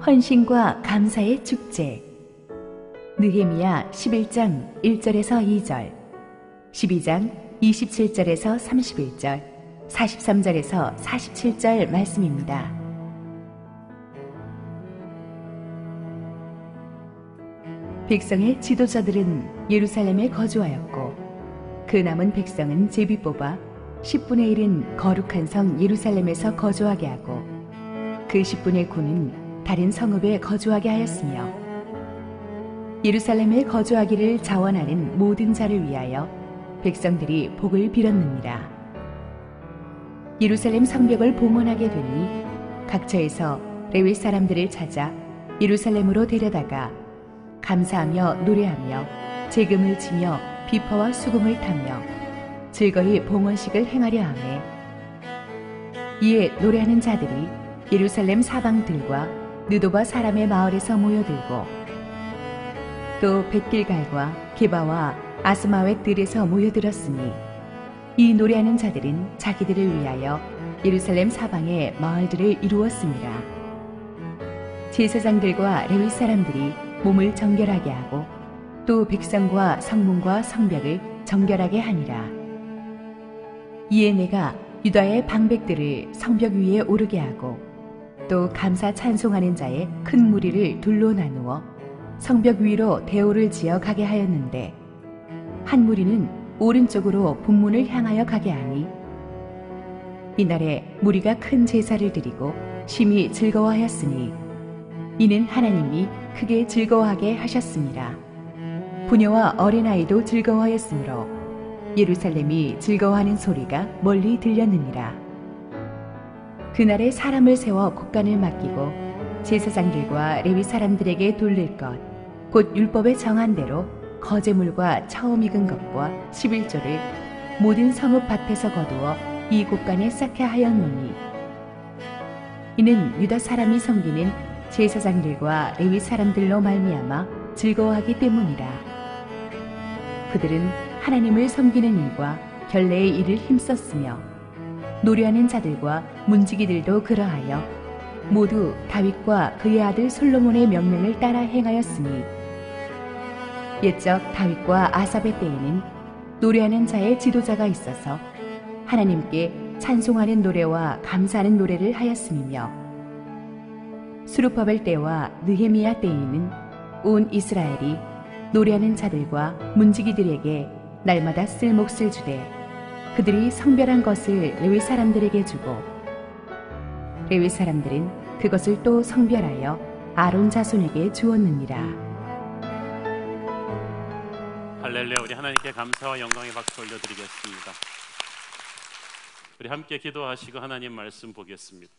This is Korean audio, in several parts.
헌신과 감사의 축제. 느헤미야 11장 1절에서 2절, 12장 27절에서 31절, 43절에서 47절 말씀입니다. 백성의 지도자들은 예루살렘에 거주하였고 그 남은 백성은 제비 뽑아 10분의 1은 거룩한 성 예루살렘에서 거주하게 하고 그 10분의 9는 다른 성읍에 거주하게 하였으며 예루살렘에 거주하기를 자원하는 모든 자를 위하여 백성들이 복을 빌었느니라. 예루살렘 성벽을 봉헌하게 되니 각처에서 레위 사람들을 찾아 예루살렘으로 데려다가 감사하며 노래하며 재금을 치며 비파와 수금을 타며 즐거이 봉헌식을 행하려 하매 이에 노래하는 자들이 예루살렘 사방들과 느도바 사람의 마을에서 모여들고 또 벳길갈과 게바와 아스마웻 들에서 모여들었으니 이 노래하는 자들은 자기들을 위하여 예루살렘 사방의 마을들을 이루었습니다. 제사장들과 레위 사람들이 몸을 정결하게 하고 또 백성과 성문과 성벽을 정결하게 하니라. 이에 내가 유다의 방백들을 성벽 위에 오르게 하고 또 감사 찬송하는 자의 큰 무리를 둘로 나누어 성벽 위로 대오를 지어 가게 하였는데 한 무리는 오른쪽으로 북문을 향하여 가게 하니 이날에 무리가 큰 제사를 드리고 심히 즐거워하였으니 이는 하나님이 크게 즐거워하게 하셨습니다. 부녀와 어린아이도 즐거워하였으므로 예루살렘이 즐거워하는 소리가 멀리 들렸느니라. 그날에 사람을 세워 곡간을 맡기고 제사장들과 레위 사람들에게 돌릴 것 곧 율법에 정한 대로 거제물과 처음 익은 것과 11조를 모든 성읍 밭에서 거두어 이 곡간에 쌓게 하였노니 이는 유다 사람이 섬기는 제사장들과 레위 사람들로 말미암아 즐거워하기 때문이라. 그들은 하나님을 섬기는 일과 결례의 일을 힘썼으며 노래하는 자들과 문지기들도 그러하여 모두 다윗과 그의 아들 솔로몬의 명령을 따라 행하였으니 옛적 다윗과 아삽의 때에는 노래하는 자의 지도자가 있어서 하나님께 찬송하는 노래와 감사하는 노래를 하였음이며 스룹바벨 때와 느헤미야 때에는 온 이스라엘이 노래하는 자들과 문지기들에게 날마다 쓸 몫을 주되 그들이 성별한 것을 레위 사람들에게 주고 레위 사람들은 그것을 또 성별하여 아론 자손에게 주었느니라. 할렐루야. 우리 하나님께 감사와 영광의 박수 올려드리겠습니다. 우리 함께 기도하시고 하나님 말씀 보겠습니다.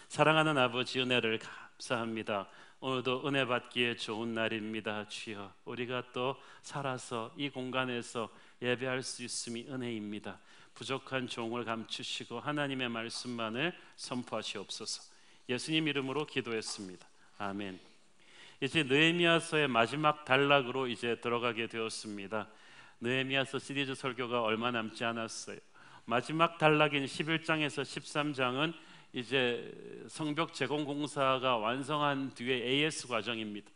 사랑하는 아버지, 은혜를 감사합니다. 오늘도 은혜 받기에 좋은 날입니다. 주여, 우리가 또 살아서 이 공간에서 예배할 수 있음이 은혜입니다. 부족한 종을 감추시고 하나님의 말씀만을 선포하시옵소서. 예수님 이름으로 기도했습니다. 아멘. 이제 느헤미야서의 마지막 단락으로 이제 들어가게 되었습니다. 느헤미야서 시리즈 설교가 얼마 남지 않았어요. 마지막 단락인 11장에서 13장은 이제 성벽 재건 공사가 완성한 뒤에 AS 과정입니다.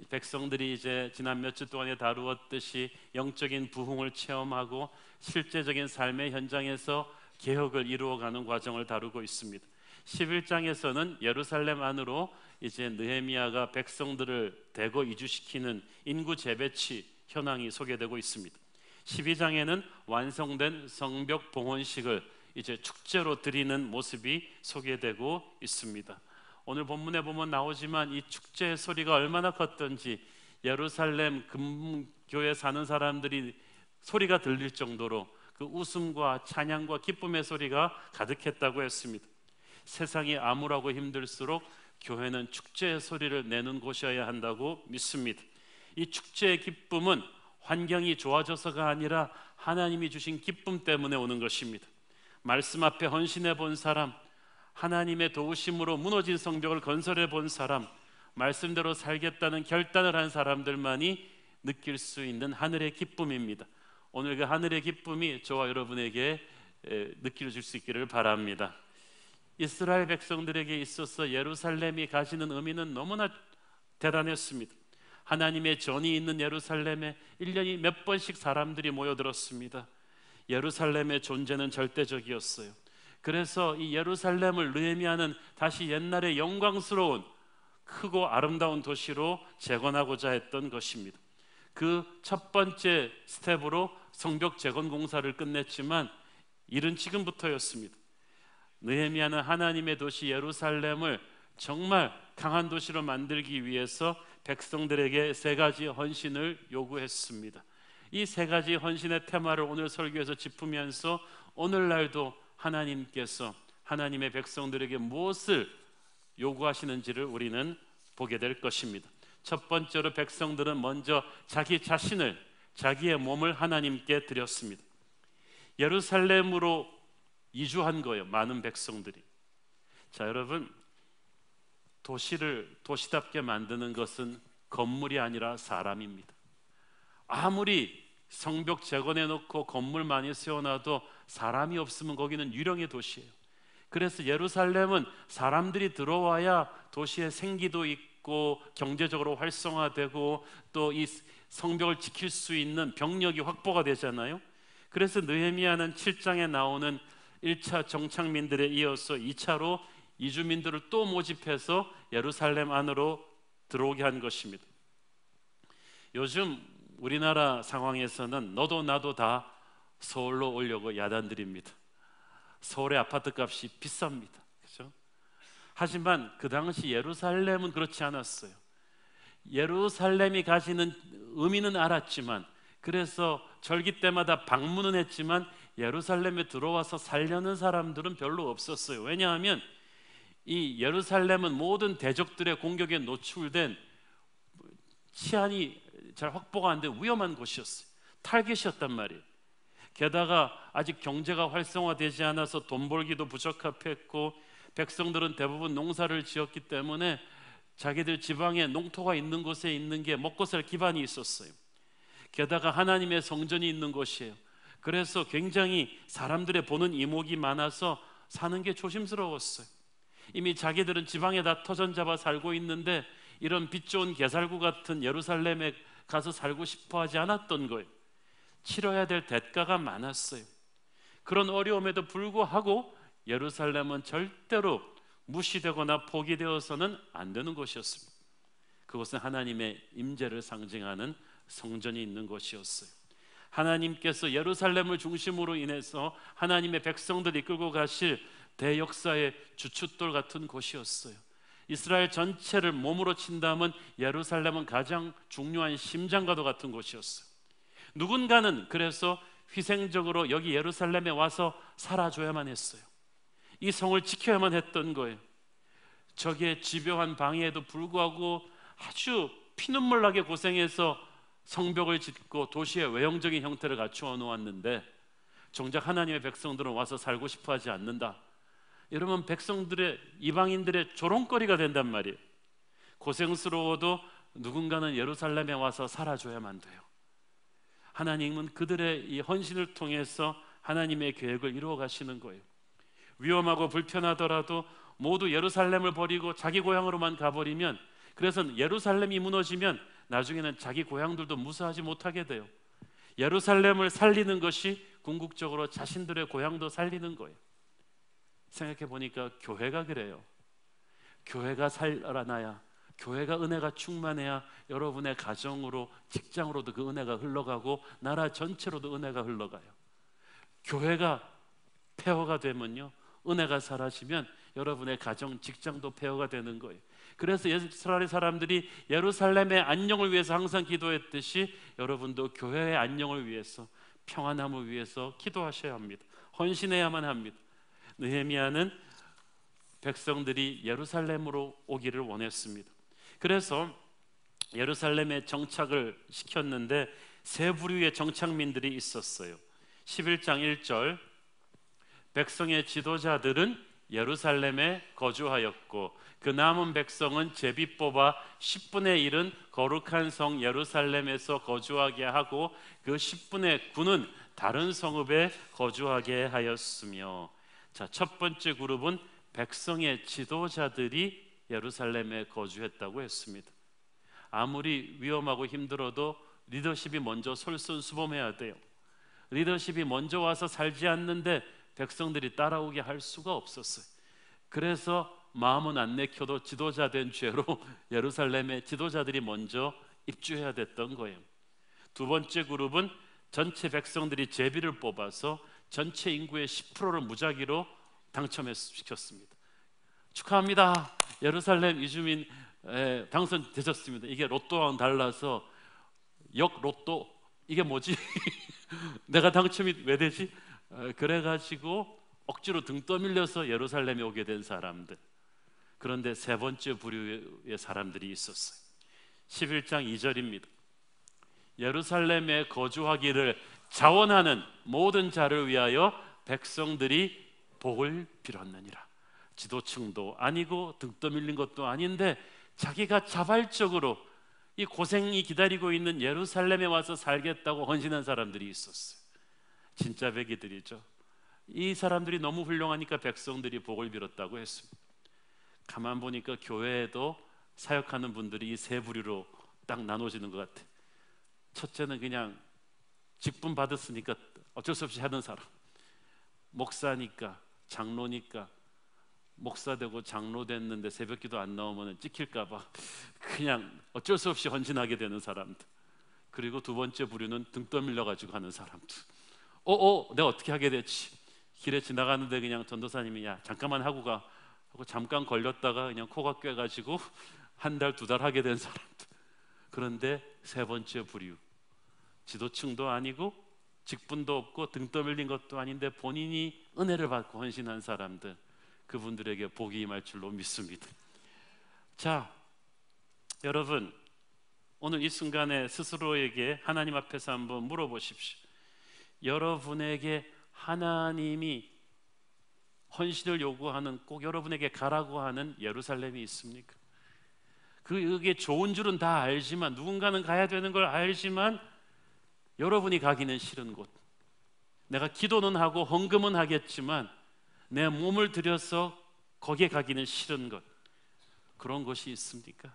백성들이 이제 지난 몇 주 동안에 다루었듯이 영적인 부흥을 체험하고 실제적인 삶의 현장에서 개혁을 이루어가는 과정을 다루고 있습니다. 11장에서는 예루살렘 안으로 이제 느헤미야가 백성들을 대거 이주시키는 인구 재배치 현황이 소개되고 있습니다. 12장에는 완성된 성벽 봉헌식을 이제 축제로 드리는 모습이 소개되고 있습니다. 오늘 본문에 보면 나오지만 이 축제의 소리가 얼마나 컸던지 예루살렘 금교에 사는 사람들이 소리가 들릴 정도로 그 웃음과 찬양과 기쁨의 소리가 가득했다고 했습니다. 세상이 암울하고 힘들수록 교회는 축제의 소리를 내는 곳이어야 한다고 믿습니다. 이 축제의 기쁨은 환경이 좋아져서가 아니라 하나님이 주신 기쁨 때문에 오는 것입니다. 말씀 앞에 헌신해 본 사람, 하나님의 도우심으로 무너진 성벽을 건설해 본 사람, 말씀대로 살겠다는 결단을 한 사람들만이 느낄 수 있는 하늘의 기쁨입니다. 오늘 그 하늘의 기쁨이 저와 여러분에게 느껴질 수 있기를 바랍니다. 이스라엘 백성들에게 있어서 예루살렘이 가지는 의미는 너무나 대단했습니다. 하나님의 전이 있는 예루살렘에 1년이 몇 번씩 사람들이 모여들었습니다. 예루살렘의 존재는 절대적이었어요. 그래서 이 예루살렘을 느헤미야는 다시 옛날의 영광스러운 크고 아름다운 도시로 재건하고자 했던 것입니다. 그 첫 번째 스텝으로 성벽 재건 공사를 끝냈지만 일은 지금부터였습니다. 느헤미야는 하나님의 도시 예루살렘을 정말 강한 도시로 만들기 위해서 백성들에게 세 가지 헌신을 요구했습니다. 이 세 가지 헌신의 테마를 오늘 설교에서 짚으면서 오늘날도 하나님께서 하나님의 백성들에게 무엇을 요구하시는지를 우리는 보게 될 것입니다. 첫 번째로 백성들은 먼저 자기 자신을, 자기의 몸을 하나님께 드렸습니다. 예루살렘으로 이주한 거예요, 많은 백성들이. 자, 여러분, 도시를 도시답게 만드는 것은 건물이 아니라 사람입니다. 아무리 성벽 재건해 놓고 건물 많이 세워놔도 사람이 없으면 거기는 유령의 도시예요. 그래서 예루살렘은 사람들이 들어와야 도시의 생기도 있고 경제적으로 활성화되고 또 이 성벽을 지킬 수 있는 병력이 확보가 되잖아요. 그래서 느헤미야는 7장에 나오는 1차 정착민들에 이어서 2차로 이주민들을 또 모집해서 예루살렘 안으로 들어오게 한 것입니다. 요즘 우리나라 상황에서는 너도 나도 다 서울로 오려고 야단드립니다. 서울의 아파트 값이 비쌉니다. 그렇죠? 하지만 그 당시 예루살렘은 그렇지 않았어요. 예루살렘이 가지는 의미는 알았지만, 그래서 절기 때마다 방문은 했지만 예루살렘에 들어와서 살려는 사람들은 별로 없었어요. 왜냐하면 이 예루살렘은 모든 대적들의 공격에 노출된 치안이 잘 확보가 안 된 위험한 곳이었어요. 타겟이었단 말이에요. 게다가 아직 경제가 활성화되지 않아서 돈 벌기도 부적합했고 백성들은 대부분 농사를 지었기 때문에 자기들 지방에 농토가 있는 곳에 있는 게 먹고 살 기반이 있었어요. 게다가 하나님의 성전이 있는 곳이에요. 그래서 굉장히 사람들의 보는 이목이 많아서 사는 게 조심스러웠어요. 이미 자기들은 지방에 다 터전 잡아 살고 있는데 이런 빛 좋은 개살구 같은 예루살렘에 가서 살고 싶어 하지 않았던 거예요. 치러야 될 대가가 많았어요. 그런 어려움에도 불구하고 예루살렘은 절대로 무시되거나 포기되어서는 안 되는 곳이었습니다. 그곳은 하나님의 임재를 상징하는 성전이 있는 곳이었어요. 하나님께서 예루살렘을 중심으로 인해서 하나님의 백성들이 이끌고 가실 대역사의 주춧돌 같은 곳이었어요. 이스라엘 전체를 몸으로 친다면 예루살렘은 가장 중요한 심장과도 같은 곳이었어요. 누군가는 그래서 희생적으로 여기 예루살렘에 와서 살아줘야만 했어요. 이 성을 지켜야만 했던 거예요. 적의 집요한 방해에도 불구하고 아주 피눈물 나게 고생해서 성벽을 짓고 도시의 외형적인 형태를 갖추어 놓았는데 정작 하나님의 백성들은 와서 살고 싶어 하지 않는다. 이러면 백성들의, 이방인들의 조롱거리가 된단 말이에요. 고생스러워도 누군가는 예루살렘에 와서 살아줘야만 돼요. 하나님은 그들의 이 헌신을 통해서 하나님의 계획을 이루어 가시는 거예요. 위험하고 불편하더라도 모두 예루살렘을 버리고 자기 고향으로만 가버리면, 그래서 예루살렘이 무너지면 나중에는 자기 고향들도 무사하지 못하게 돼요. 예루살렘을 살리는 것이 궁극적으로 자신들의 고향도 살리는 거예요. 생각해 보니까 교회가 그래요. 교회가 살아나야, 교회가 은혜가 충만해야 여러분의 가정으로, 직장으로도 그 은혜가 흘러가고 나라 전체로도 은혜가 흘러가요. 교회가 폐허가 되면요, 은혜가 사라지면 여러분의 가정, 직장도 폐허가 되는 거예요. 그래서 이스라엘 사람들이 예루살렘의 안녕을 위해서 항상 기도했듯이 여러분도 교회의 안녕을 위해서, 평안함을 위해서 기도하셔야 합니다. 헌신해야만 합니다. 느헤미야는 백성들이 예루살렘으로 오기를 원했습니다. 그래서 예루살렘에 정착을 시켰는데 세 부류의 정착민들이 있었어요. 11장 1절, 백성의 지도자들은 예루살렘에 거주하였고 그 남은 백성은 제비 뽑아 10분의 1은 거룩한 성 예루살렘에서 거주하게 하고 그 10분의 9는 다른 성읍에 거주하게 하였으며. 자, 첫 번째 그룹은 백성의 지도자들이 예루살렘에 거주했다고 했습니다. 아무리 위험하고 힘들어도 리더십이 먼저 솔선수범해야 돼요. 리더십이 먼저 와서 살지 않는데 백성들이 따라오게 할 수가 없었어요. 그래서 마음은 안 내켜도 지도자 된 죄로 예루살렘에 지도자들이 먼저 입주해야 됐던 거예요. 두 번째 그룹은 전체 백성들이 제비를 뽑아서 전체 인구의 10%를 무작위로 당첨시켰습니다. 축하합니다. 예루살렘 이주민 당선되셨습니다. 이게 로또와는 달라서 역로또, 이게 뭐지? 내가 당첨이 왜 되지? 그래가지고 억지로 등 떠밀려서 예루살렘에 오게 된 사람들. 그런데 세 번째 부류의 사람들이 있었어요. 11장 2절입니다. 예루살렘에 거주하기를 자원하는 모든 자를 위하여 백성들이 복을 빌었느니라. 지도층도 아니고 등 떠밀린 것도 아닌데 자기가 자발적으로 이 고생이 기다리고 있는 예루살렘에 와서 살겠다고 헌신한 사람들이 있었어요. 진짜 백이들이죠. 이 사람들이 너무 훌륭하니까 백성들이 복을 빌었다고 했습니다. 가만 보니까 교회에도 사역하는 분들이 이 세 부류로 딱 나눠지는 것 같아요. 첫째는 그냥 직분 받았으니까 어쩔 수 없이 하는 사람, 목사니까, 장로니까, 목사 되고 장로 됐는데 새벽기도 안 나오면 찍힐까봐 그냥 어쩔 수 없이 헌신하게 되는 사람들. 그리고 두 번째 부류는 등 떠밀려 가지고 하는 사람들. 내가 어떻게 하게 됐지? 길에 지나가는데 그냥 전도사님이 야 잠깐만 하고 가 하고 잠깐 걸렸다가 그냥 코가 꿰가지고 한 달, 두 달 하게 된 사람들. 그런데 세 번째 부류, 지도층도 아니고 직분도 없고 등 떠밀린 것도 아닌데 본인이 은혜를 받고 헌신한 사람들, 그분들에게 복이 임할 줄로 믿습니다. 자, 여러분, 오늘 이 순간에 스스로에게 하나님 앞에서 한번 물어보십시오. 여러분에게 하나님이 헌신을 요구하는, 꼭 여러분에게 가라고 하는 예루살렘이 있습니까? 그게 좋은 줄은 다 알지만, 누군가는 가야 되는 걸 알지만 여러분이 가기는 싫은 곳, 내가 기도는 하고 헌금은 하겠지만 내 몸을 들여서 거기에 가기는 싫은 것, 그런 곳이 있습니까?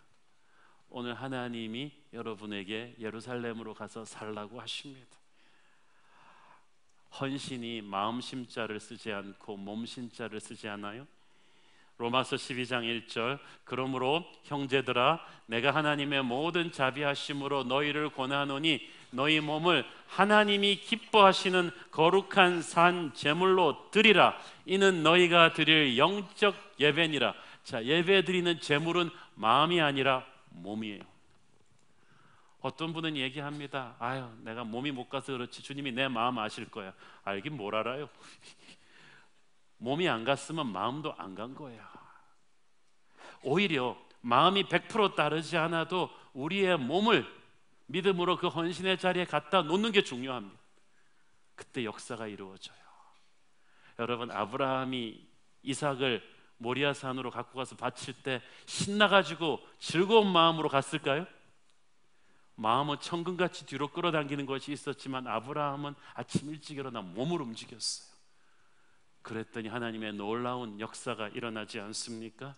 오늘 하나님이 여러분에게 예루살렘으로 가서 살라고 하십니다. 헌신이 마음 심자를 쓰지 않고 몸 심자를 쓰지 않아요? 로마서 12장 1절, 그러므로 형제들아 내가 하나님의 모든 자비하심으로 너희를 권하노니 너희 몸을 하나님이 기뻐하시는 거룩한 산 제물로 드리라. 이는 너희가 드릴 영적 예배니라. 자, 예배 드리는 제물은 마음이 아니라 몸이에요. 어떤 분은 얘기합니다. 아유, 내가 몸이 못 가서 그렇지 주님이 내 마음 아실 거야. 알긴 뭘 알아요. 몸이 안 갔으면 마음도 안 간 거야. 오히려 마음이 100% 따르지 않아도 우리의 몸을 믿음으로 그 헌신의 자리에 갖다 놓는 게 중요합니다. 그때 역사가 이루어져요. 여러분, 아브라함이 이삭을 모리아산으로 갖고 가서 바칠 때 신나가지고 즐거운 마음으로 갔을까요? 마음은 천근같이 뒤로 끌어당기는 것이 있었지만 아브라함은 아침 일찍 일어나 몸을 움직였어요. 그랬더니 하나님의 놀라운 역사가 일어나지 않습니까?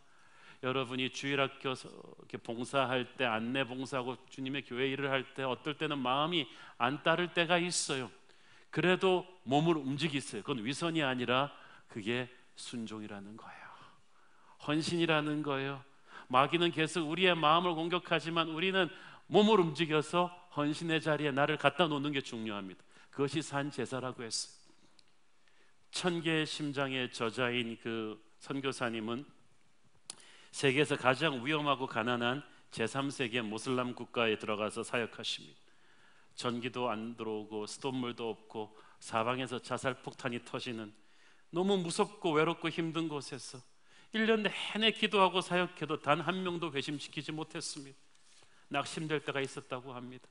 여러분이 주일학교 이렇게 봉사할 때, 안내 봉사하고 주님의 교회 일을 할 때 어떨 때는 마음이 안 따를 때가 있어요. 그래도 몸을 움직이세요. 그건 위선이 아니라 그게 순종이라는 거예요. 헌신이라는 거예요. 마귀는 계속 우리의 마음을 공격하지만 우리는 몸을 움직여서 헌신의 자리에 나를 갖다 놓는 게 중요합니다. 그것이 산 제사라고 했어요. 천개의 심장의 저자인 그 선교사님은 세계에서 가장 위험하고 가난한 제3세계 모슬람 국가에 들어가서 사역하십니다. 전기도 안 들어오고 수돗물도 없고 사방에서 자살폭탄이 터지는 너무 무섭고 외롭고 힘든 곳에서 1년 내내 기도하고 사역해도 단 한 명도 회심시키지 못했습니다. 낙심될 때가 있었다고 합니다.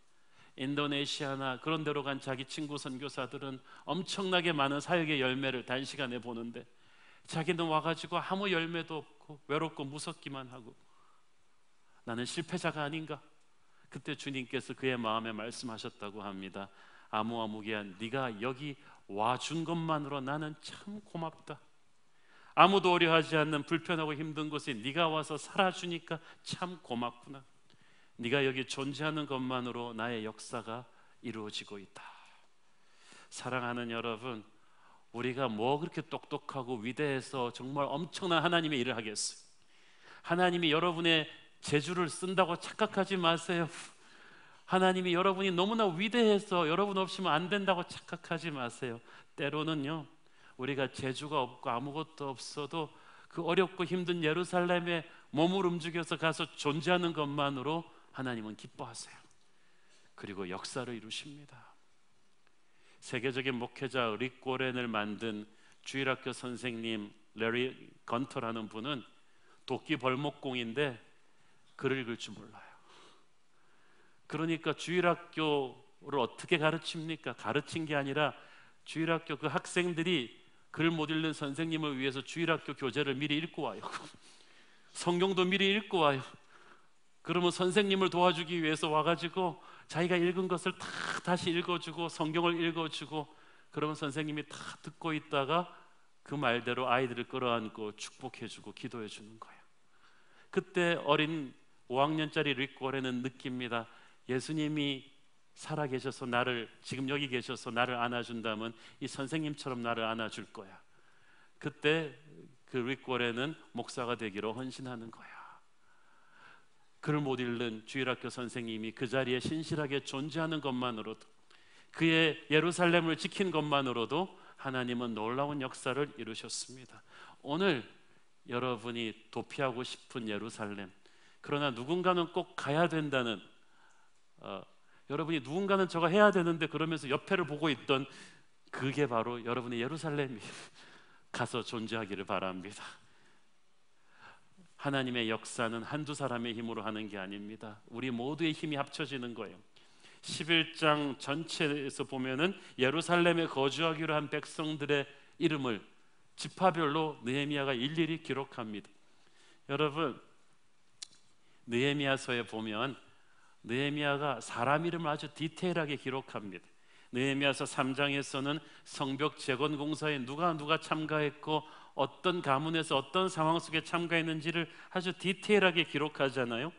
인도네시아나 그런 데로 간 자기 친구 선교사들은 엄청나게 많은 사역의 열매를 단시간에 보는데 자기는 와가지고 아무 열매도 없고 외롭고 무섭기만 하고 나는 실패자가 아닌가? 그때 주님께서 그의 마음에 말씀하셨다고 합니다. 아무개야, 네가 여기 와준 것만으로 나는 참 고맙다. 아무도 어려하지 않는 불편하고 힘든 곳에 네가 와서 살아주니까 참 고맙구나. 네가 여기 존재하는 것만으로 나의 역사가 이루어지고 있다. 사랑하는 여러분, 우리가 뭐 그렇게 똑똑하고 위대해서 정말 엄청난 하나님의 일을 하겠어요? 하나님이 여러분의 재주를 쓴다고 착각하지 마세요. 하나님이 여러분이 너무나 위대해서 여러분 없이면 안 된다고 착각하지 마세요. 때로는요, 우리가 재주가 없고 아무것도 없어도 그 어렵고 힘든 예루살렘에 몸을 움직여서 가서 존재하는 것만으로 하나님은 기뻐하세요. 그리고 역사를 이루십니다. 세계적인 목회자 릭 워렌을 만든 주일학교 선생님 레리 건터라는 분은 도끼 벌목공인데 글을 읽을 줄 몰라요. 그러니까 주일학교를 어떻게 가르칩니까? 가르친 게 아니라 주일학교 그 학생들이 글 못 읽는 선생님을 위해서 주일학교 교재를 미리 읽고 와요. 성경도 미리 읽고 와요. 그러면 선생님을 도와주기 위해서 와가지고 자기가 읽은 것을 다 다시 읽어주고 성경을 읽어주고, 그러면 선생님이 다 듣고 있다가 그 말대로 아이들을 끌어안고 축복해주고 기도해주는 거예요. 그때 어린 5학년짜리 릭 워렌은 느낍니다. 예수님이 살아계셔서 나를, 지금 여기 계셔서 나를 안아준다면 이 선생님처럼 나를 안아줄 거야. 그때 그 릭 워렌은 목사가 되기로 헌신하는 거야. 글을 못 읽는 주일학교 선생님이 그 자리에 신실하게 존재하는 것만으로도, 그의 예루살렘을 지킨 것만으로도 하나님은 놀라운 역사를 이루셨습니다. 오늘 여러분이 도피하고 싶은 예루살렘, 그러나 누군가는 꼭 가야 된다는, 여러분이 누군가는 저거 해야 되는데 그러면서 옆에를 보고 있던 그게 바로 여러분의 예루살렘이 가서 존재하기를 바랍니다. 하나님의 역사는 한두 사람의 힘으로 하는 게 아닙니다. 우리 모두의 힘이 합쳐지는 거예요. 11장 전체에서 보면은 예루살렘에 거주하기로 한 백성들의 이름을 지파별로 느헤미야가 일일이 기록합니다. 여러분, 느헤미야서에 보면 느헤미야가 사람 이름을 아주 디테일하게 기록합니다. 느헤미야서 3장에서는 성벽 재건 공사에 누가 참가했고 어떤 가문에서 어떤 상황 속에 참가했는지를 아주 디테일하게 기록하잖아요.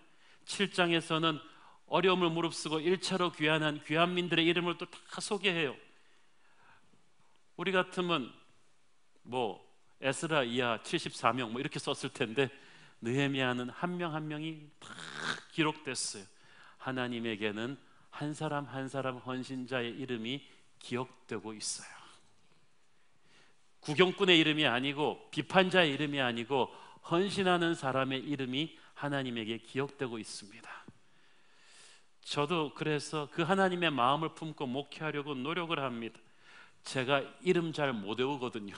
7장에서는 어려움을 무릅쓰고 1차로 귀환한 귀환민들의 이름을 또 다 소개해요. 우리 같으면 뭐 에스라 이하 74명 뭐 이렇게 썼을 텐데 느헤미야는 한 명 한 명이 다 기록됐어요. 하나님에게는 한 사람 한 사람 헌신자의 이름이 기억되고 있어요. 구경꾼의 이름이 아니고 비판자의 이름이 아니고 헌신하는 사람의 이름이 하나님에게 기억되고 있습니다. 저도 그래서 그 하나님의 마음을 품고 목회하려고 노력을 합니다. 제가 이름 잘 못 외우거든요.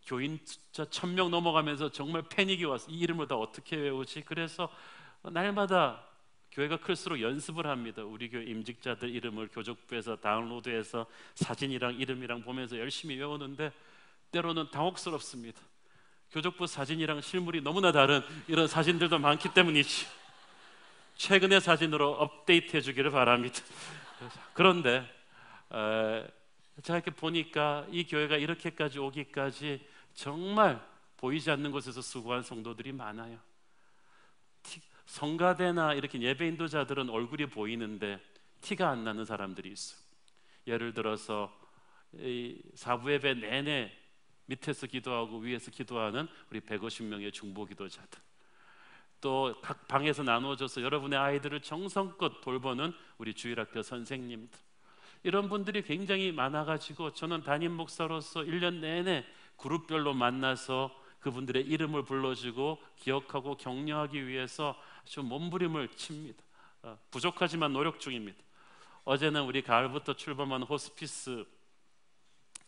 교인 숫자 1000명 넘어가면서 정말 패닉이 와서 이 이름을 다 어떻게 외우지? 그래서 날마다 교회가 클수록 연습을 합니다. 우리 교회 임직자들 이름을 교족부에서 다운로드해서 사진이랑 이름이랑 보면서 열심히 외우는데 때로는 당혹스럽습니다. 교족부 사진이랑 실물이 너무나 다른 이런 사진들도 많기 때문이지. 최근의 사진으로 업데이트 해주기를 바랍니다. 그런데 제가 이렇게 보니까 이 교회가 이렇게까지 오기까지 정말 보이지 않는 곳에서 수고한 성도들이 많아요. 성가대나 이렇게 예배 인도자들은 얼굴이 보이는데 티가 안 나는 사람들이 있어요. 예를 들어서 이 사부 예배 내내 밑에서 기도하고 위에서 기도하는 우리 150명의 중보 기도자들, 또 각 방에서 나누어져서 여러분의 아이들을 정성껏 돌보는 우리 주일학교 선생님들, 이런 분들이 굉장히 많아가지고 저는 담임 목사로서 1년 내내 그룹별로 만나서 그분들의 이름을 불러주고 기억하고 격려하기 위해서 아주 몸부림을 칩니다. 부족하지만 노력 중입니다. 어제는 우리 가을부터 출범한 호스피스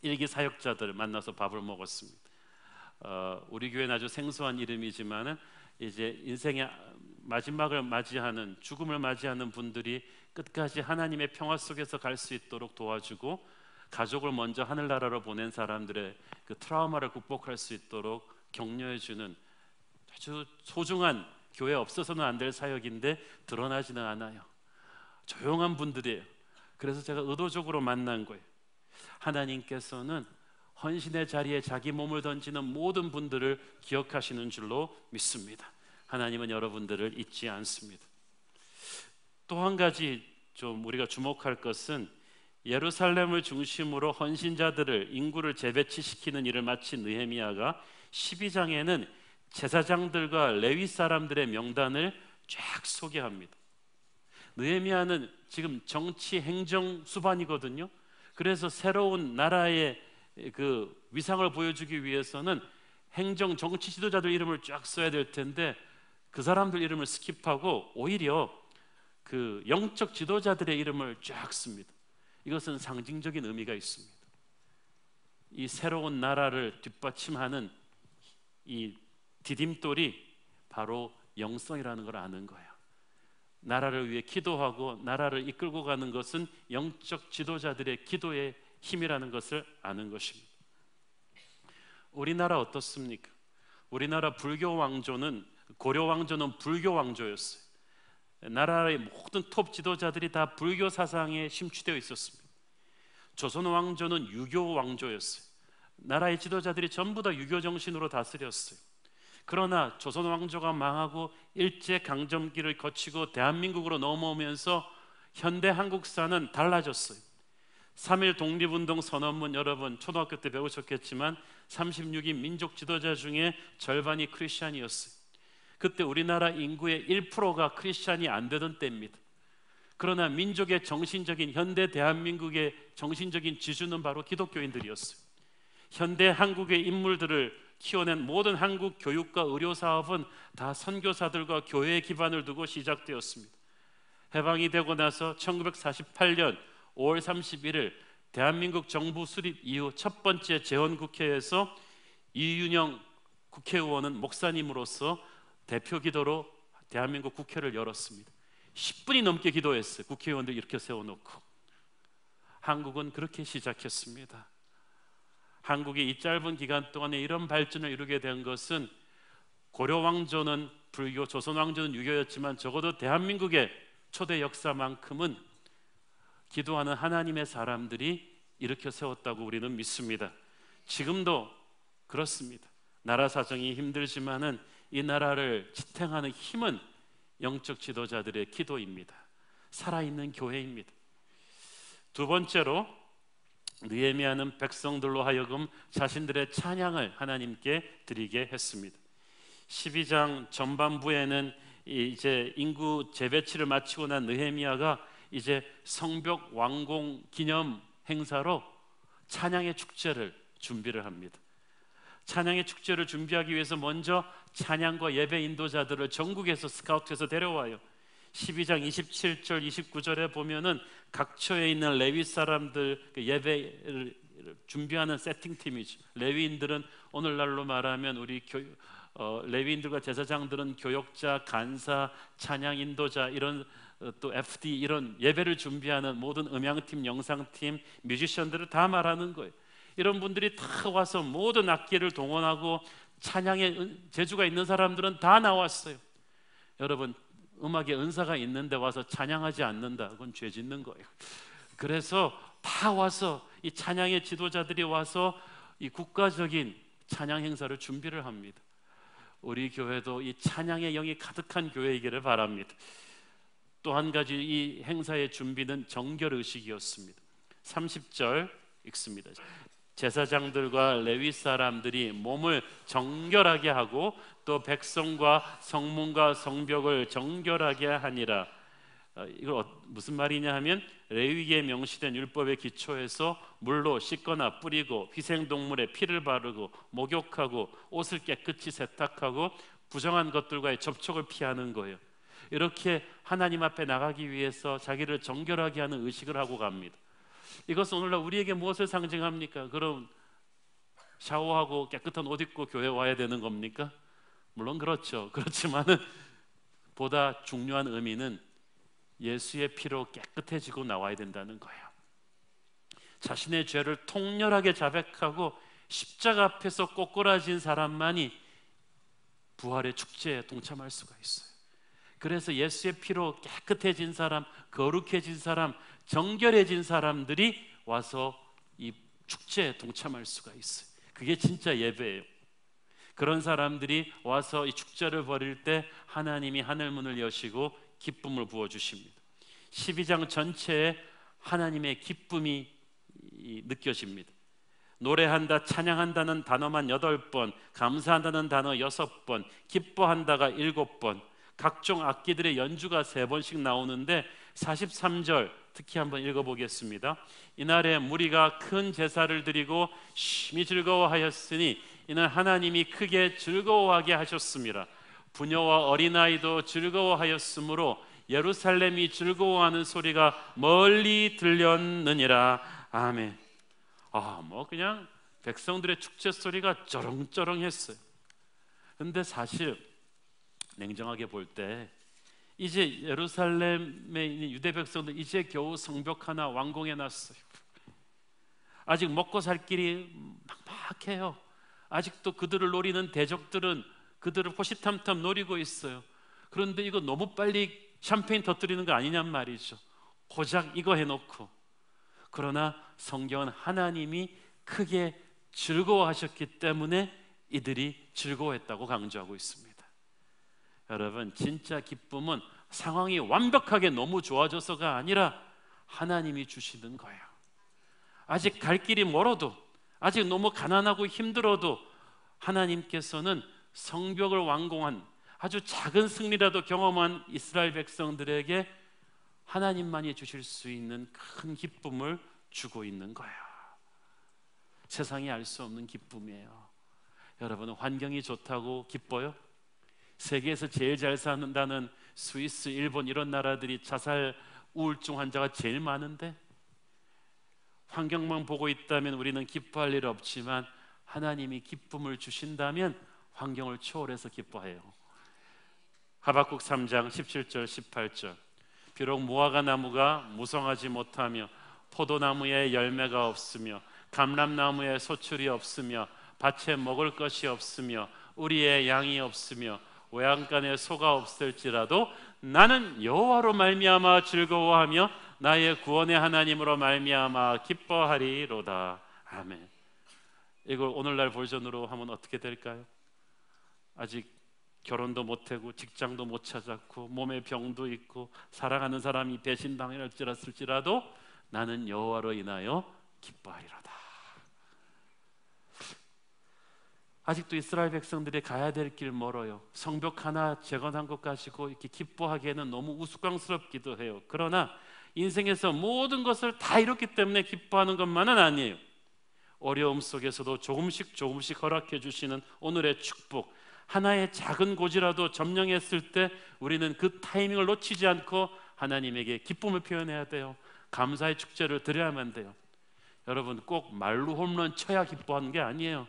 1기 사역자들 만나서 밥을 먹었습니다. 우리 교회는 아주 생소한 이름이지만은 이제 인생의 마지막을 맞이하는, 죽음을 맞이하는 분들이 끝까지 하나님의 평화 속에서 갈 수 있도록 도와주고, 가족을 먼저 하늘나라로 보낸 사람들의 그 트라우마를 극복할 수 있도록 격려해주는 아주 소중한, 교회에 없어서는 안 될 사역인데 드러나지는 않아요. 조용한 분들이에요. 그래서 제가 의도적으로 만난 거예요. 하나님께서는 헌신의 자리에 자기 몸을 던지는 모든 분들을 기억하시는 줄로 믿습니다. 하나님은 여러분들을 잊지 않습니다. 또 한 가지 좀 우리가 주목할 것은 예루살렘을 중심으로 헌신자들을, 인구를 재배치시키는 일을 마친 느헤미야가 12장에는 제사장들과 레위 사람들의 명단을 쫙 소개합니다. 느헤미야는 지금 정치 행정 수반이거든요. 그래서 새로운 나라의 그 위상을 보여주기 위해서는 행정 정치 지도자들 이름을 쫙 써야 될 텐데 그 사람들 이름을 스킵하고 오히려 그 영적 지도자들의 이름을 쫙 씁니다. 이것은 상징적인 의미가 있습니다. 이 새로운 나라를 뒷받침하는 이 디딤돌이 바로 영성이라는 걸 아는 거예요. 나라를 위해 기도하고 나라를 이끌고 가는 것은 영적 지도자들의 기도의 힘이라는 것을 아는 것입니다. 우리나라 어떻습니까? 우리나라 불교 왕조는, 고려 왕조는 불교 왕조였어요. 나라의 모든 톱 지도자들이 다 불교 사상에 심취되어 있었습니다. 조선 왕조는 유교 왕조였어요. 나라의 지도자들이 전부 다 유교 정신으로 다스렸어요. 그러나 조선 왕조가 망하고 일제 강점기를 거치고 대한민국으로 넘어오면서 현대 한국사는 달라졌어요. 3.1 독립운동 선언문, 여러분 초등학교 때 배우셨겠지만 36인 민족 지도자 중에 절반이 크리스찬이었어요. 그때 우리나라 인구의 1%가 크리스찬이 안 되던 때입니다. 그러나 민족의 정신적인, 현대 대한민국의 정신적인 지주는 바로 기독교인들이었어요. 현대 한국의 인물들을 키워낸 모든 한국 교육과 의료 사업은 다 선교사들과 교회의 기반을 두고 시작되었습니다. 해방이 되고 나서 1948년 5월 31일 대한민국 정부 수립 이후 첫 번째 재헌국회에서 이윤영 국회의원은 목사님으로서 대표 기도로 대한민국 국회를 열었습니다. 10분이 넘게 기도했어요. 국회의원들 이렇게 세워놓고. 한국은 그렇게 시작했습니다. 한국이 이 짧은 기간 동안에 이런 발전을 이루게 된 것은 고려 왕조는 불교, 조선 왕조는 유교였지만 적어도 대한민국의 초대 역사만큼은 기도하는 하나님의 사람들이 일으켜 세웠다고 우리는 믿습니다. 지금도 그렇습니다. 나라 사정이 힘들지만은 이 나라를 지탱하는 힘은 영적 지도자들의 기도입니다. 살아있는 교회입니다. 두 번째로 느헤미야는 백성들로 하여금 자신들의 찬양을 하나님께 드리게 했습니다. 12장 전반부에는 이제 인구 재배치를 마치고 난 느헤미야가 이제 성벽 완공 기념 행사로 찬양의 축제를 준비를 합니다. 찬양의 축제를 준비하기 위해서 먼저 찬양과 예배 인도자들을 전국에서 스카우트해서 데려와요. 12장 27절 29절에 보면은 각처에 있는 레위 사람들 예배를 준비하는 세팅팀이죠. 레위인들은 오늘날로 말하면 우리 레위인들과 제사장들은 교역자, 간사, 찬양 인도자, 이런 또 FD, 이런 예배를 준비하는 모든 음향팀, 영상팀, 뮤지션들을 다 말하는 거예요. 이런 분들이 다 와서 모든 악기를 동원하고 찬양의 재주가 있는 사람들은 다 나왔어요. 여러분, 음악에 은사가 있는데 와서 찬양하지 않는다, 그건 죄 짓는 거예요. 그래서 다 와서 이 찬양의 지도자들이 와서 이 국가적인 찬양 행사를 준비를 합니다. 우리 교회도 이 찬양의 영이 가득한 교회이기를 바랍니다. 또 한 가지 이 행사의 준비는 정결의식이었습니다. 30절 읽습니다. 제사장들과 레위 사람들이 몸을 정결하게 하고 또 백성과 성문과 성벽을 정결하게 하니라. 이걸 무슨 말이냐 하면 레위기에 명시된 율법의 기초에서 물로 씻거나 뿌리고 희생동물의 피를 바르고 목욕하고 옷을 깨끗이 세탁하고 부정한 것들과의 접촉을 피하는 거예요. 이렇게 하나님 앞에 나가기 위해서 자기를 정결하게 하는 의식을 하고 갑니다. 이것은 오늘날 우리에게 무엇을 상징합니까? 그럼 샤워하고 깨끗한 옷 입고 교회 와야 되는 겁니까? 물론 그렇죠. 그렇지만은 보다 중요한 의미는 예수의 피로 깨끗해지고 나와야 된다는 거예요. 자신의 죄를 통렬하게 자백하고 십자가 앞에서 꼬꾸라진 사람만이 부활의 축제에 동참할 수가 있어요. 그래서 예수의 피로 깨끗해진 사람, 거룩해진 사람, 정결해진 사람들이 와서 이 축제에 동참할 수가 있어요. 그게 진짜 예배예요. 그런 사람들이 와서 이 축제를 벌일 때 하나님이 하늘문을 여시고 기쁨을 부어주십니다. 12장 전체에 하나님의 기쁨이 느껴집니다. 노래한다, 찬양한다는 단어만 8번, 감사한다는 단어 6번, 기뻐한다가 7번, 각종 악기들의 연주가 3번씩 나오는데 43절 특히 한번 읽어보겠습니다. 이날에 무리가 큰 제사를 드리고 심히 즐거워하였으니 이는 하나님이 크게 즐거워하게 하셨습니다. 부녀와 어린아이도 즐거워하였으므로 예루살렘이 즐거워하는 소리가 멀리 들렸느니라. 아멘. 그냥 백성들의 축제 소리가 쩌렁쩌렁했어요. 근데 사실 냉정하게 볼 때 이제 예루살렘에 있는 유대 백성들 이제 겨우 성벽 하나 완공해 놨어요. 아직 먹고 살 길이 막막해요. 아직도 그들을 노리는 대적들은 그들을 호시탐탐 노리고 있어요. 그런데 이거 너무 빨리 샴페인 터뜨리는 거 아니냔 말이죠. 고작 이거 해놓고. 그러나 성경은 하나님이 크게 즐거워하셨기 때문에 이들이 즐거워했다고 강조하고 있습니다. 여러분, 진짜 기쁨은 상황이 완벽하게 너무 좋아져서가 아니라 하나님이 주시는 거예요. 아직 갈 길이 멀어도, 아직 너무 가난하고 힘들어도 하나님께서는 성벽을 완공한 아주 작은 승리라도 경험한 이스라엘 백성들에게 하나님만이 주실 수 있는 큰 기쁨을 주고 있는 거예요. 세상이 알 수 없는 기쁨이에요. 여러분은 환경이 좋다고 기뻐요? 세계에서 제일 잘 사는다는 스위스, 일본 이런 나라들이 자살 우울증 환자가 제일 많은데 환경만 보고 있다면 우리는 기뻐할 일 없지만 하나님이 기쁨을 주신다면 환경을 초월해서 기뻐해요. 하박국 3장 17절 18절 비록 무화과 나무가 무성하지 못하며 포도나무에 열매가 없으며 감람나무에 소출이 없으며 밭에 먹을 것이 없으며 우리의 양이 없으며 외양간에 소가 없을지라도 나는 여호와로 말미암아 즐거워하며 나의 구원의 하나님으로 말미암아 기뻐하리로다. 아멘. 이걸 오늘날 버전으로 하면 어떻게 될까요? 아직 결혼도 못하고 직장도 못 찾았고 몸에 병도 있고 사랑하는 사람이 배신당할지라도 나는 여호와로 인하여 기뻐하리로다. 아직도 이스라엘 백성들이 가야 될 길 멀어요. 성벽 하나 재건한 것 가지고 이렇게 기뻐하기에는 너무 우스꽝스럽기도 해요. 그러나 인생에서 모든 것을 다 이뤘기 때문에 기뻐하는 것만은 아니에요. 어려움 속에서도 조금씩 허락해 주시는 오늘의 축복, 하나의 작은 고지라도 점령했을 때 우리는 그 타이밍을 놓치지 않고 하나님에게 기쁨을 표현해야 돼요. 감사의 축제를 드려야만 돼요. 여러분, 꼭 말로 홈런 쳐야 기뻐하는 게 아니에요.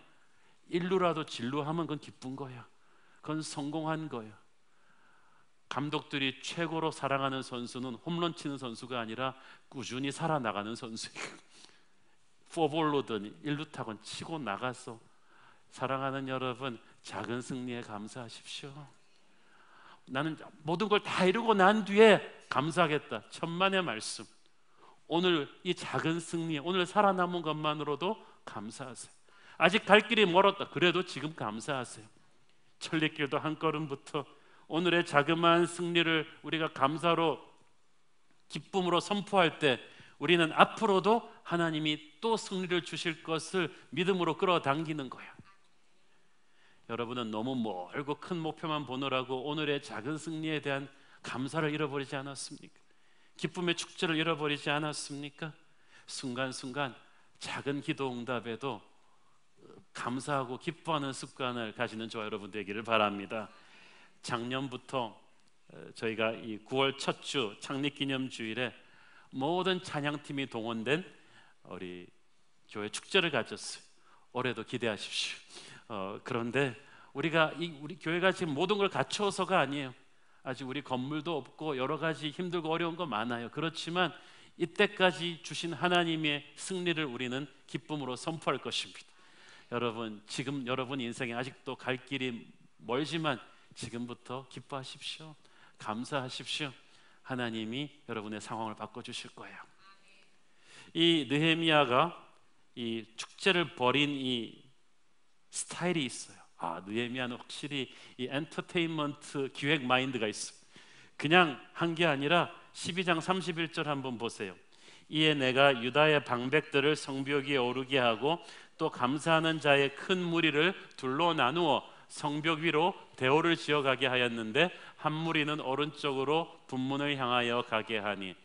일루라도 진루하면 그건 기쁜 거예요. 그건 성공한 거예요. 감독들이 최고로 사랑하는 선수는 홈런 치는 선수가 아니라 꾸준히 살아나가는 선수예요. 포볼로든 일루타건 치고 나가서. 사랑하는 여러분, 작은 승리에 감사하십시오. 나는 모든 걸 다 이루고 난 뒤에 감사하겠다. 천만의 말씀. 오늘 이 작은 승리, 오늘 살아남은 것만으로도 감사하세요. 아직 갈 길이 멀었다. 그래도 지금 감사하세요. 천리길도 한 걸음부터 오늘의 자그마한 승리를 우리가 감사로, 기쁨으로 선포할 때 우리는 앞으로도 하나님이 또 승리를 주실 것을 믿음으로 끌어당기는 거예요. 여러분은 너무 멀고 큰 목표만 보느라고 오늘의 작은 승리에 대한 감사를 잃어버리지 않았습니까? 기쁨의 축제를 잃어버리지 않았습니까? 순간순간 작은 기도 응답에도 감사하고 기뻐하는 습관을 가지는 저와 여러분 되기를 바랍니다. 작년부터 저희가 이 9월 첫 주 창립기념주일에 모든 찬양팀이 동원된 우리 교회 축제를 가졌어요. 올해도 기대하십시오. 그런데 우리 교회가 지금 모든 걸 갖춰서가 아니에요. 아직 우리 건물도 없고 여러 가지 힘들고 어려운 거 많아요. 그렇지만 이때까지 주신 하나님의 승리를 우리는 기쁨으로 선포할 것입니다. 여러분, 지금 여러분 인생에 아직도 갈 길이 멀지만 지금부터 기뻐하십시오. 감사하십시오. 하나님이 여러분의 상황을 바꿔주실 거예요. 이 느헤미야가 이 축제를 벌인 이 스타일이 있어요. 느헤미야는 확실히 이 엔터테인먼트 기획 마인드가 있어. 그냥 한 게 아니라 12장 31절 한번 보세요. 이에 내가 유다의 방백들을 성벽 위에 오르게 하고 또 감사하는 자의 큰 무리를 둘로 나누어 성벽 위로 대오를 지어가게 하였는데 한 무리는 오른쪽으로 분문을 향하여 가게 하니,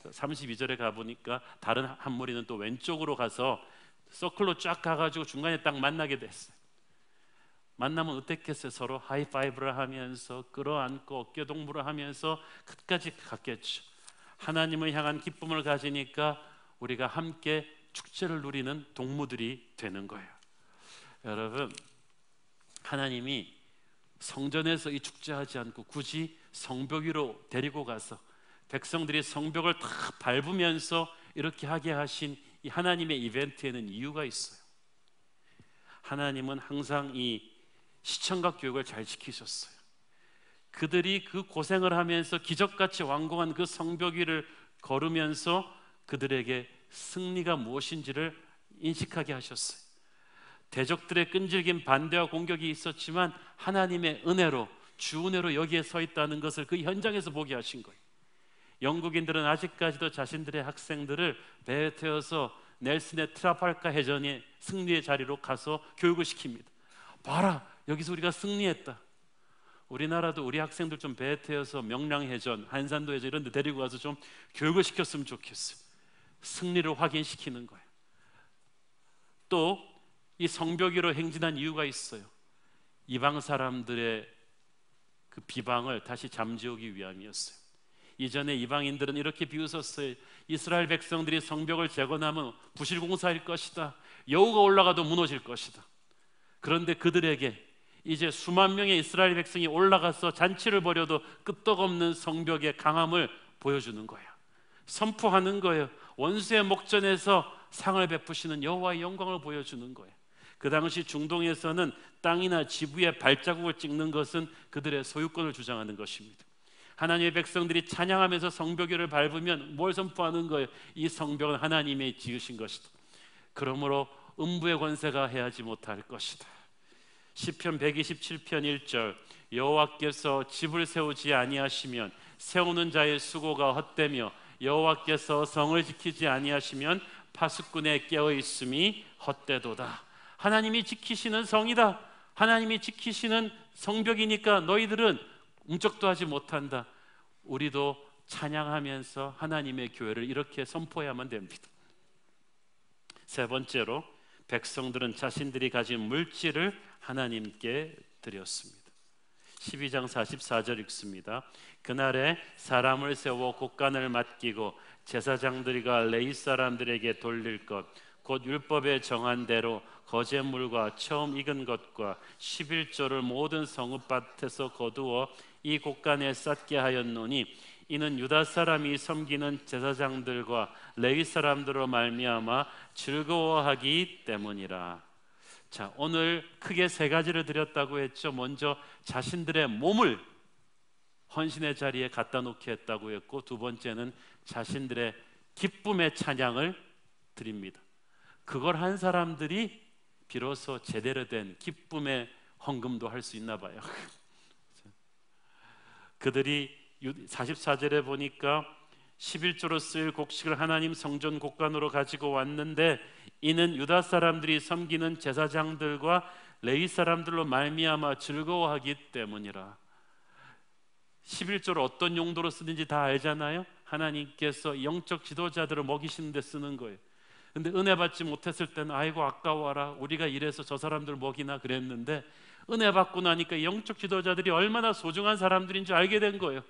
32절에 가보니까 다른 한 무리는 또 왼쪽으로 가서 서클로 쫙 가가지고 중간에 딱 만나게 됐어요. 만나면 어땠겠어요? 서로 하이파이브를 하면서 끌어안고 어깨동무를 하면서 끝까지 갔겠죠. 하나님을 향한 기쁨을 가지니까 우리가 함께 축제를 누리는 동무들이 되는 거예요. 여러분, 하나님이 성전에서 이 축제하지 않고 굳이 성벽 위로 데리고 가서 백성들이 성벽을 다 밟으면서 이렇게 하게 하신 이 하나님의 이벤트에는 이유가 있어요. 하나님은 항상 이 시청각 교육을 잘 지키셨어요. 그들이 그 고생을 하면서 기적같이 완공한 그 성벽 위를 걸으면서 그들에게 승리가 무엇인지를 인식하게 하셨어요. 대적들의 끈질긴 반대와 공격이 있었지만 하나님의 은혜로, 주 은혜로 여기에 서 있다는 것을 그 현장에서 보게 하신 거예요. 영국인들은 아직까지도 자신들의 학생들을 배에 태워서 넬슨의 트라팔가 해전의 승리의 자리로 가서 교육을 시킵니다. 봐라, 여기서 우리가 승리했다. 우리나라도 우리 학생들 좀 배에 태워서 명량해전, 한산도 해전 이런 데 데리고 가서 좀 교육을 시켰으면 좋겠어요. 승리를 확인시키는 거예요. 또 이 성벽 위로 행진한 이유가 있어요. 이방 사람들의 그 비방을 다시 잠재우기 위함이었어요. 이전에 이방인들은 이렇게 비웃었어요. 이스라엘 백성들이 성벽을 재건하면 부실공사일 것이다. 여우가 올라가도 무너질 것이다. 그런데 그들에게 이제 수만 명의 이스라엘 백성이 올라가서 잔치를 벌여도 끄떡없는 성벽의 강함을 보여주는 거예요. 선포하는 거예요. 원수의 목전에서 상을 베푸시는 여호와의 영광을 보여주는 거예요. 그 당시 중동에서는 땅이나 지부의 발자국을 찍는 것은 그들의 소유권을 주장하는 것입니다. 하나님의 백성들이 찬양하면서 성벽 위를 밟으면 뭘 선포하는 거예요? 이 성벽은 하나님이 지으신 것이다. 그러므로 음부의 권세가 해하지 못할 것이다. 시편 127편 1절, 여호와께서 집을 세우지 아니하시면 세우는 자의 수고가 헛되며 여호와께서 성을 지키지 아니하시면 파수꾼의 깨어 있음이 헛되도다. 하나님이 지키시는 성이다. 하나님이 지키시는 성벽이니까 너희들은 움쩍도 하지 못한다. 우리도 찬양하면서 하나님의 교회를 이렇게 선포해야만 됩니다. 세 번째로, 백성들은 자신들이 가진 물질을 하나님께 드렸습니다. 12장 44절 읽습니다. 그날에 사람을 세워 곡간을 맡기고 제사장들과 레위 사람들에게 돌릴 것, 곧 율법에 정한 대로 거제물과 처음 익은 것과 11조를 모든 성읍밭에서 거두어 이 곡간에 쌓게 하였노니 이는 유다 사람이 섬기는 제사장들과 레위 사람들로 말미암아 즐거워하기 때문이라. 자, 오늘 크게 세 가지를 드렸다고 했죠. 먼저 자신들의 몸을 헌신의 자리에 갖다 놓게 했다고 했고, 두 번째는 자신들의 기쁨의 찬양을 드립니다. 그걸 한 사람들이 비로소 제대로 된 기쁨의 헌금도 할 수 있나 봐요. 그들이 44절에 보니까 11조로 쓰일 곡식을 하나님 성전 곡간으로 가지고 왔는데 이는 유다 사람들이 섬기는 제사장들과 레위 사람들로 말미암아 즐거워하기 때문이라. 11조를 어떤 용도로 쓰는지 다 알잖아요. 하나님께서 영적 지도자들을 먹이시는 데 쓰는 거예요. 근데 은혜 받지 못했을 때는 아이고 아까워라, 우리가 이래서 저 사람들 먹이나 그랬는데, 은혜 받고 나니까 영적 지도자들이 얼마나 소중한 사람들인 줄 알게 된 거예요.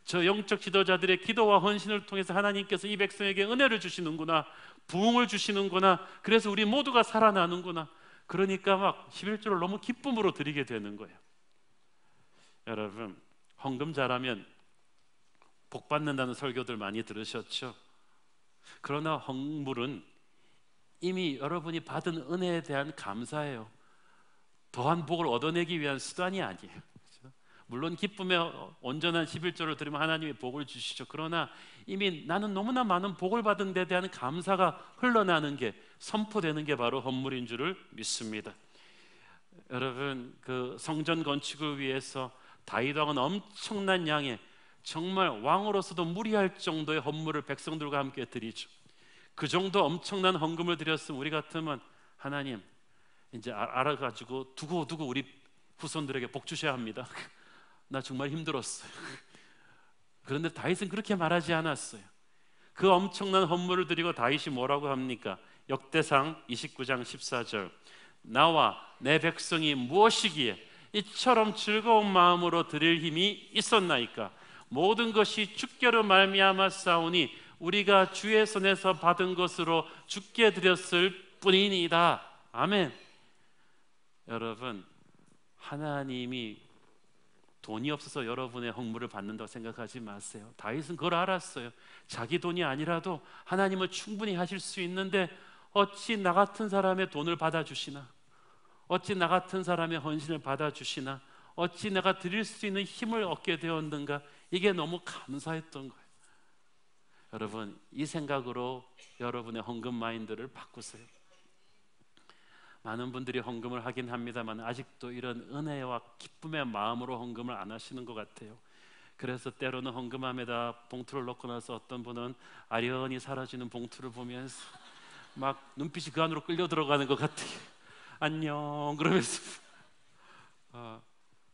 저 영적 지도자들의 기도와 헌신을 통해서 하나님께서 이 백성에게 은혜를 주시는구나, 부흥을 주시는구나, 그래서 우리 모두가 살아나는구나. 그러니까 막 11조를 너무 기쁨으로 드리게 되는 거예요. 여러분, 헌금 잘하면 복 받는다는 설교들 많이 들으셨죠? 그러나 헌물은 이미 여러분이 받은 은혜에 대한 감사예요. 더한 복을 얻어내기 위한 수단이 아니에요. 그렇죠? 물론 기쁨에 온전한 11조를 드리면 하나님이 복을 주시죠. 그러나 이미 나는 너무나 많은 복을 받은 데 대한 감사가 흘러나는 게, 선포되는 게 바로 헌물인 줄을 믿습니다. 여러분, 그 성전 건축을 위해서 다윗 왕은 엄청난 양의, 정말 왕으로서도 무리할 정도의 헌물을 백성들과 함께 드리죠. 그 정도 엄청난 헌금을 드렸으면 우리 같으면 하나님 이제 알아가지고 두고 우리 후손들에게 복 주셔야 합니다. 나 정말 힘들었어요. 그런데 다윗은 그렇게 말하지 않았어요. 그 엄청난 헌물을 드리고 다윗이 뭐라고 합니까? 역대상 29장 14절, 나와 내 백성이 무엇이기에 이처럼 즐거운 마음으로 드릴 힘이 있었나이까? 모든 것이 주께로 말미암아 싸우니 우리가 주의 손에서 받은 것으로 주께 드렸을 뿐이니이다. 아멘. 여러분, 하나님이 돈이 없어서 여러분의 헌물을 받는다고 생각하지 마세요. 다윗은 그걸 알았어요. 자기 돈이 아니라도 하나님은 충분히 하실 수 있는데 어찌 나 같은 사람의 돈을 받아주시나, 어찌 나 같은 사람의 헌신을 받아주시나, 어찌 내가 드릴 수 있는 힘을 얻게 되었는가, 이게 너무 감사했던 거예요. 여러분, 이 생각으로 여러분의 헌금 마인드를 바꾸세요. 많은 분들이 헌금을 하긴 합니다만 아직도 이런 은혜와 기쁨의 마음으로 헌금을 안 하시는 것 같아요. 그래서 때로는 헌금함에다 봉투를 넣고 나서 어떤 분은 아련히 사라지는 봉투를 보면서 막 눈빛이 그 안으로 끌려 들어가는 것 같아요. 안녕 그러면서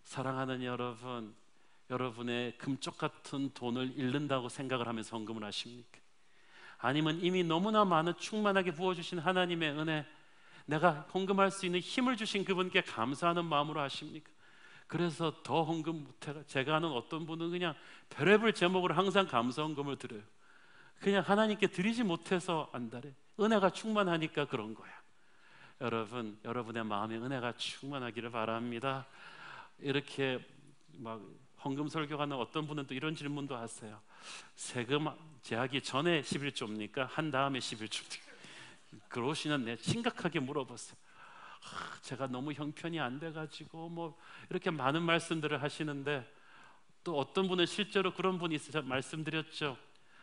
사랑하는 여러분, 여러분의 금쪽 같은 돈을 잃는다고 생각을 하면서 헌금을 하십니까? 아니면 이미 너무나 많은 충만하게 부어주신 하나님의 은혜, 내가 헌금할 수 있는 힘을 주신 그분께 감사하는 마음으로 하십니까? 그래서 더 헌금 못해가, 제가 아는 어떤 분은 그냥 별의별 제목으로 항상 감사 헌금을 드려요. 그냥 하나님께 드리지 못해서 안달해. 은혜가 충만하니까 그런 거야. 여러분, 여러분의 마음에 은혜가 충만하기를 바랍니다. 이렇게 막 헌금 설교하는 어떤 분은 또 이런 질문도 하세요. 세금 제하기 전에 11조입니까? 한 다음에 11조입니까? 그러시는 내 심각하게 물어봤어요. 제가 너무 형편이 안 돼가지고 뭐 이렇게 많은 말씀들을 하시는데, 또 어떤 분은 실제로 그런 분이 있어요. 말씀드렸죠.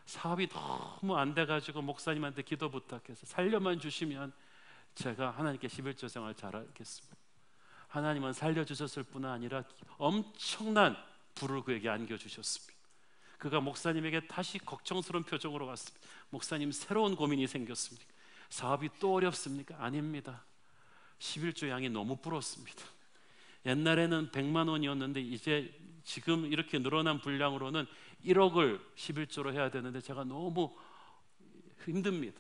사업이 너무 안 돼가지고 목사님한테 기도 부탁해서 살려만 주시면 제가 하나님께 11조 생활 잘하겠습니다. 하나님은 살려주셨을 뿐 아니라 엄청난 불을 그에게 안겨주셨습니다. 그가 목사님에게 다시 걱정스러운 표정으로 왔습니다. 목사님, 새로운 고민이 생겼습니다. 사업이 또 어렵습니까? 아닙니다. 11조 양이 너무 불었습니다. 옛날에는 100만 원이었는데 이제 지금 이렇게 늘어난 분량으로는 1억을 11조로 해야 되는데 제가 너무 힘듭니다.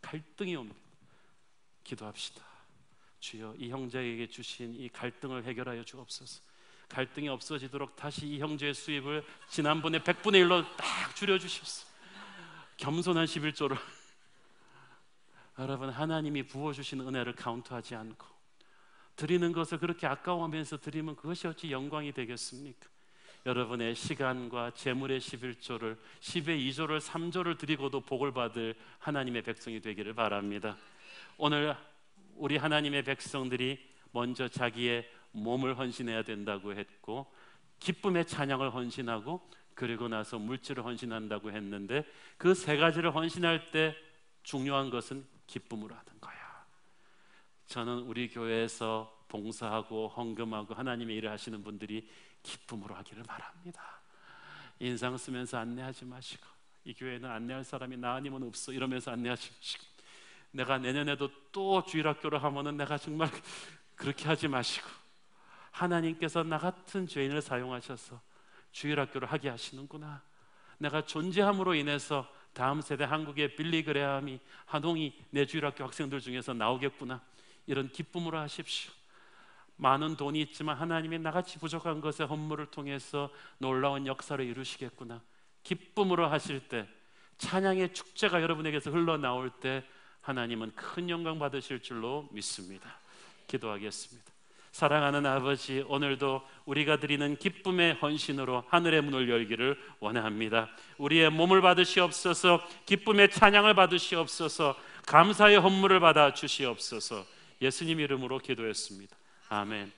갈등이 옵니다. 기도합시다. 주여, 이 형제에게 주신 이 갈등을 해결하여 주옵소서. 갈등이 없어지도록 다시 이 형제의 수입을 지난번에 100분의 1로 딱 줄여주셨어. 겸손한 11조를. 여러분, 하나님이 부어주신 은혜를 카운트하지 않고 드리는 것을 그렇게 아까워하면서 드리면 그것이 어찌 영광이 되겠습니까? 여러분의 시간과 재물의 11조를, 10의 2조를, 3조를 드리고도 복을 받을 하나님의 백성이 되기를 바랍니다. 오늘 우리 하나님의 백성들이 먼저 자기의 몸을 헌신해야 된다고 했고, 기쁨의 찬양을 헌신하고, 그리고 나서 물질을 헌신한다고 했는데, 그 세 가지를 헌신할 때 중요한 것은 기쁨으로 하는 거야. 저는 우리 교회에서 봉사하고 헌금하고 하나님의 일을 하시는 분들이 기쁨으로 하기를 바랍니다. 인상 쓰면서 안내하지 마시고, 이 교회는 안내할 사람이 나 아니면 없어 이러면서 안내하지 마시고, 내가 내년에도 또 주일학교를 하면은 내가 정말 그렇게 하지 마시고, 하나님께서 나 같은 죄인을 사용하셔서 주일학교를 하게 하시는구나, 내가 존재함으로 인해서 다음 세대 한국의 빌리 그레함이, 한홍이 내 주일학교 학생들 중에서 나오겠구나, 이런 기쁨으로 하십시오. 많은 돈이 있지만 하나님이 나같이 부족한 것의 헌물을 통해서 놀라운 역사를 이루시겠구나, 기쁨으로 하실 때, 찬양의 축제가 여러분에게서 흘러나올 때 하나님은 큰 영광 받으실 줄로 믿습니다. 기도하겠습니다. 사랑하는 아버지, 오늘도 우리가 드리는 기쁨의 헌신으로 하늘의 문을 열기를 원합니다. 우리의 몸을 받으시옵소서, 기쁨의 찬양을 받으시옵소서, 감사의 헌물을 받아 주시옵소서. 예수님 이름으로 기도했습니다. 아멘.